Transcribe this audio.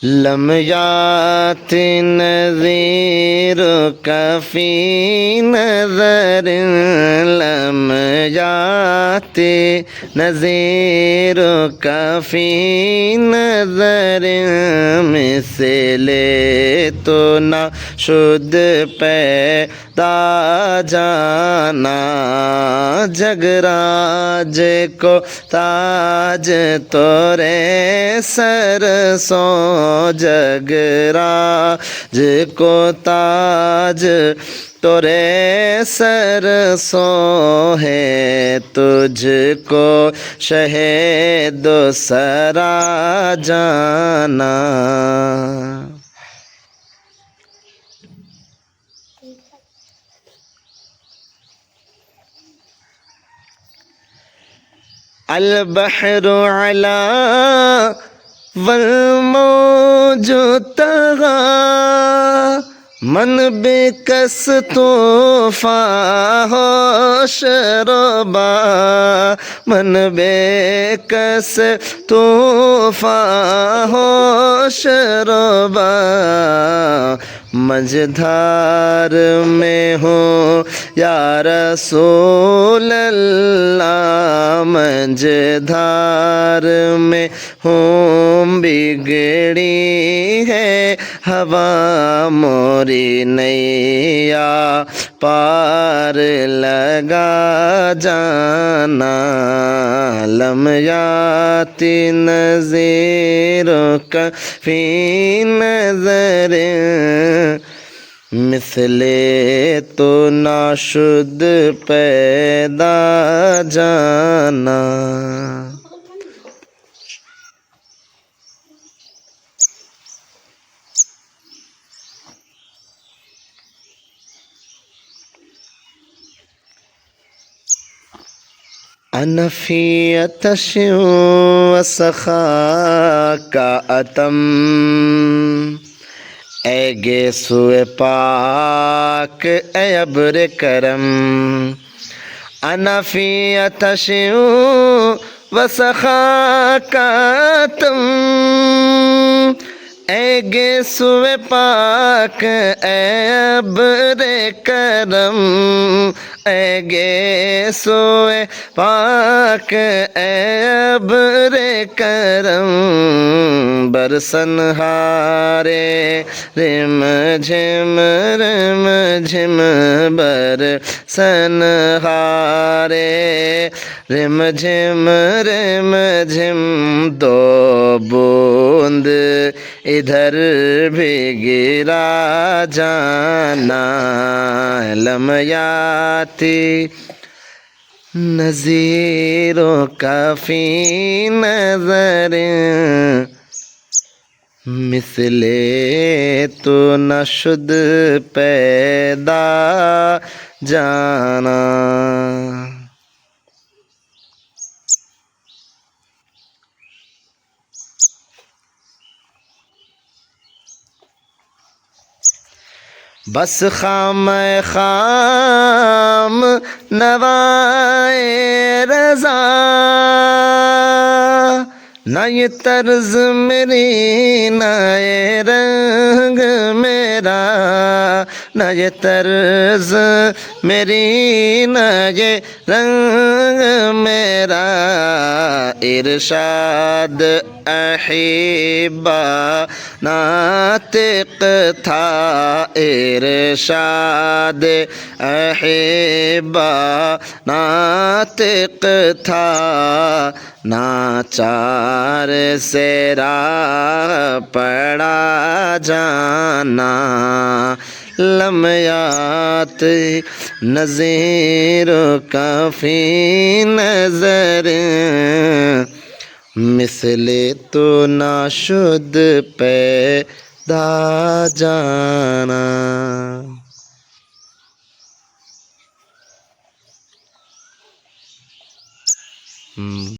لم یات نظیرک فی نظر لم یات نظیرک فی نظر مثل تو نہ شد پیدا جانا جگراج کو تاج تورے سر سو جگراج کو تاج تورے سر سو ہے تجھ کو شہید و سرا جانا البحر علا والموج طغى من بکس طوفان ہوش ربا من بکس طوفان ہوش ربا مجدھار میں ہوں یا رسول اللہ مجدھار میں ہوں بگڑی ہے ہوا موری نیا پار لگا جانا لم یاتی نظیرک فی نظر مثل تو نہ شد پیدا جانا انا فی عطش وسخاک اتم اے گیسوئے پاک اے ابر کرم انا فی عطش وسخاک اتم اے گیسوئے پاک اے ابر کرم اے گیسوئے پاک اے ابر کرم برسن ہارے رم جھم برسن ہارے رم جھم دو بوند ادھر بھی گرا جانا لم یاتی نظیروں کا فی نظر مثل تو نہ شد پیدا جانا بس خام خام نوائے رضا نہ یہ طرز میری نہ یہ رنگ میرا نہ یہ طرز میری نہ یہ رنگ میرا ارشاد احبا ناطق تھا ارشاد احبا ناطق تھا ناچار سے راہ پڑا جانا لمحات نظیروں کا فی نظر مثل تو نہ شد پیدا جانا